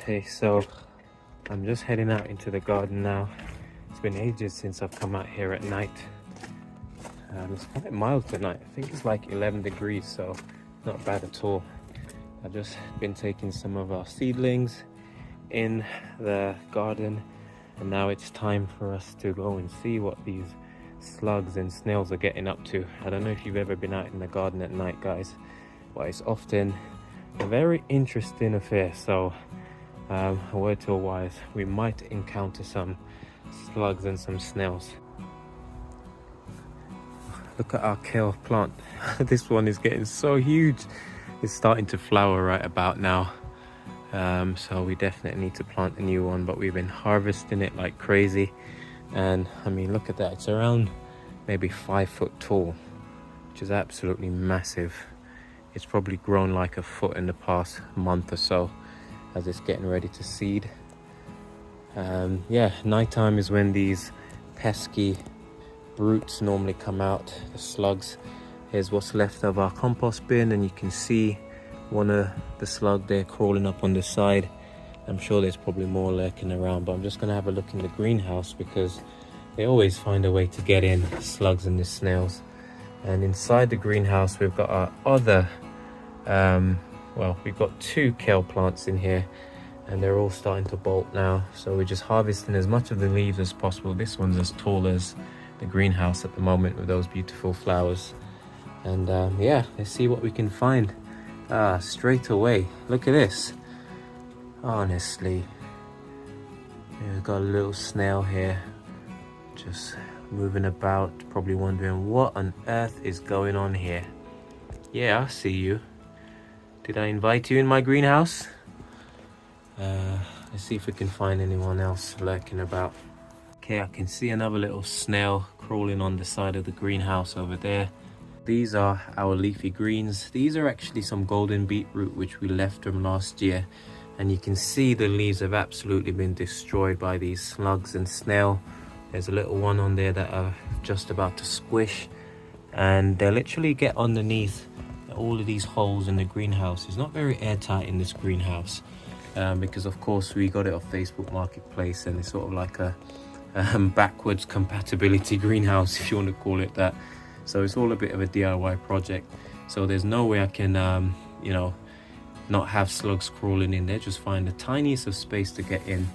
Okay, so I'm just heading out into the garden now. It's been ages since I've come out here at night. It's quite mild tonight. I think it's like 11 degrees, so not bad at all. I've just been taking some of our seedlings in the garden, and now it's time for us to go and see what these slugs and snails are getting up to. I don't know if you've ever been out in the garden at night, guys, but it's often a very interesting affair. So a word to a wise, we might encounter some slugs and some snails. Look at our kale plant. This one is getting so huge. It's starting to flower right about now. So we definitely need to plant a new one, but we've been harvesting it like crazy. And I mean, look at that. It's around maybe 5 foot tall, which is absolutely massive. It's probably grown like a foot in the past month or so as it's getting ready to seed. Yeah, nighttime is when these pesky brutes normally come out, the slugs. Here's what's left of our compost bin, and you can see one of the slug there crawling up on the side. I'm sure there's probably more lurking around, but I'm just going to have a look in the greenhouse because they always find a way to get in, slugs and the snails. And inside the greenhouse we've got our other well, we've got 2 kale plants in here, and they're all starting to bolt now, so we're just harvesting as much of the leaves as possible. This one's as tall as the greenhouse at the moment with those beautiful flowers. And yeah, let's see what we can find. Straight away, look at this. Honestly, we've got a little snail here just moving about, probably wondering what on earth is going on here. Yeah, I see you. Did I invite you in my greenhouse? Let's see if we can find anyone else lurking about. Okay, I can see another little snail crawling on the side of the greenhouse over there. These are our leafy greens. These are actually some golden beetroot which we left from last year, and you can see the leaves have absolutely been destroyed by these slugs and snail. There's a little one on there that are just about to squish, and they literally get underneath all of these holes in the greenhouse. It's not very airtight in this greenhouse because of course we got it off Facebook Marketplace, and it's sort of like a backwards compatibility greenhouse, if you want to call it that. So it's all a bit of a DIY project, so there's no way I can you know, not have slugs crawling in there. Just find the tiniest of space to get in.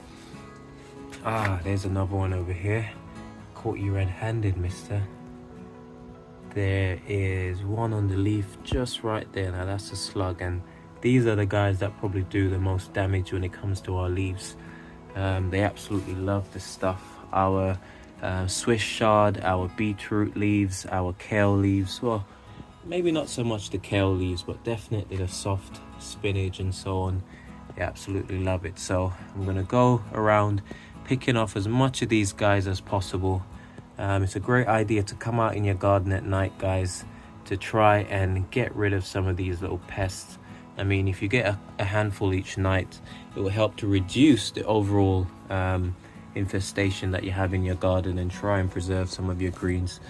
There's another one over here. Caught you red-handed, mister. There is one on the leaf just right there. Now that's a slug, and these are the guys that probably do the most damage when it comes to our leaves. They absolutely love this stuff. Our Swiss chard, our beetroot leaves, our kale leaves. Well, maybe not so much the kale leaves, but definitely the soft spinach and so on. They absolutely love it. So I'm gonna go around picking off as much of these guys as possible. It's a great idea to come out in your garden at night, guys, to try and get rid of some of these little pests. I mean, if you get a handful each night, it will help to reduce the overall infestation that you have in your garden and try and preserve some of your greens.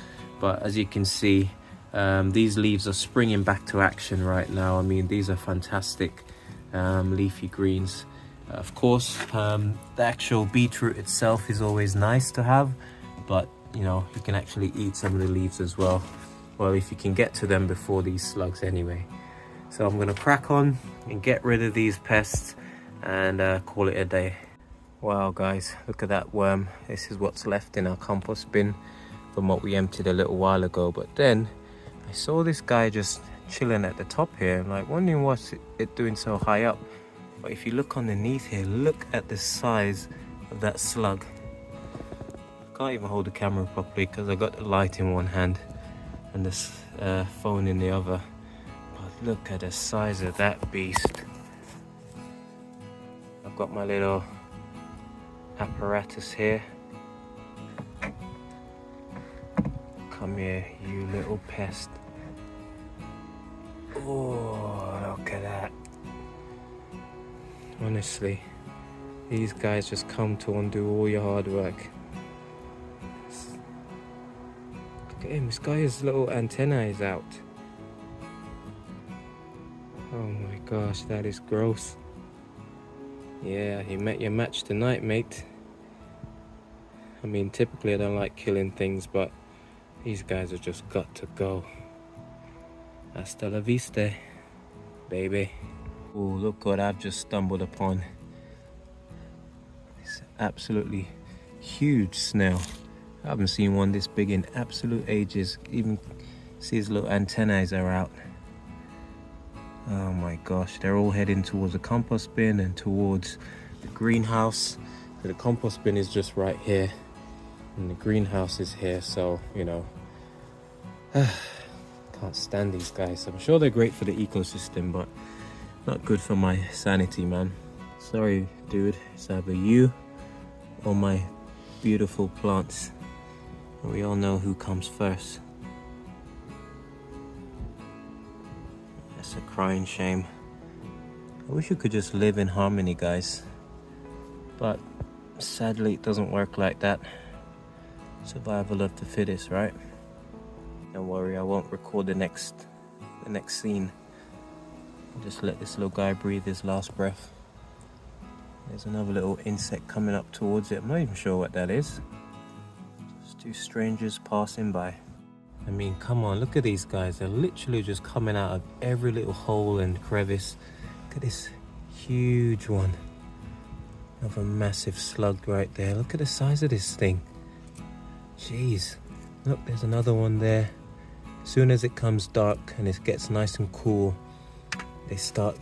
But as you can see, these leaves are springing back to action right now. I mean, these are fantastic leafy greens. Of course, the actual beetroot itself is always nice to have, but you know, you can actually eat some of the leaves as well. Well, if you can get to them before these slugs anyway. So I'm gonna crack on and get rid of these pests and call it a day. Wow, guys, look at that worm. This is what's left in our compost bin from what we emptied a little while ago. But then I saw this guy just chilling at the top here. I'm like wondering what's it doing so high up. But if you look underneath here, look at the size of that slug. I can't even hold the camera properly because I got the light in one hand and this phone in the other. But look at the size of that beast. I've got my little apparatus here. Come here, you little pest. Oh, look at that. Honestly, these guys just come to undo all your hard work. Look at him, this guy, his little antenna is out. Oh my gosh, that is gross. Yeah, you met your match tonight, mate. I mean, typically I don't like killing things, but these guys have just got to go. Hasta la vista, baby. Oh, look what I've just stumbled upon. It's absolutely huge snail. I haven't seen one this big in absolute ages. Even see his little antennae are out. Oh my gosh, they're all heading towards the compost bin and towards the greenhouse. So the compost bin is just right here and the greenhouse is here, so you know, can't stand these guys. I'm sure they're great for the ecosystem, but not good for my sanity, man. Sorry, dude, it's either you or my beautiful plants. We all know who comes first. That's a crying shame. I wish you could just live in harmony, guys. But sadly, it doesn't work like that. Survival of the fittest, right? Don't worry, I won't record the next scene. I'll just let this little guy breathe his last breath. There's another little insect coming up towards it. I'm not even sure what that is. Just two strangers passing by. I mean, come on, look at these guys. They're literally just coming out of every little hole and crevice. Look at this huge one. Another massive slug right there. Look at the size of this thing. Jeez. Look, there's another one there. As soon as it comes dark and it gets nice and cool, they start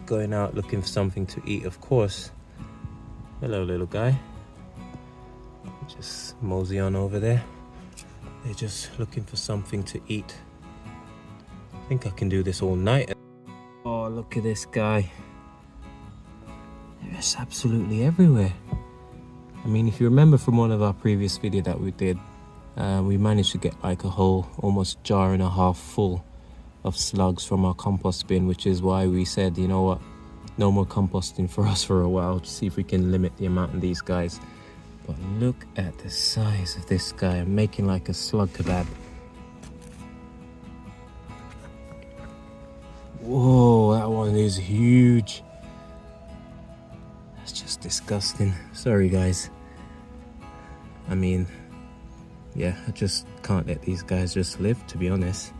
going out looking for something to eat, of course. Hello, little guy. Just mosey on over there. They're just looking for something to eat. I think I can do this all night. Oh, look at this guy. They're just absolutely everywhere. I mean, if you remember from one of our previous videos that we did, we managed to get like a whole almost jar and a half full of slugs from our compost bin, which is why we said, you know what, no more composting for us for a while, to see if we can limit the amount of these guys. But look at the size of this guy. I'm making like a slug kebab. Whoa, that one is huge. That's just disgusting. Sorry, guys. I mean, yeah, I just can't let these guys just live, to be honest.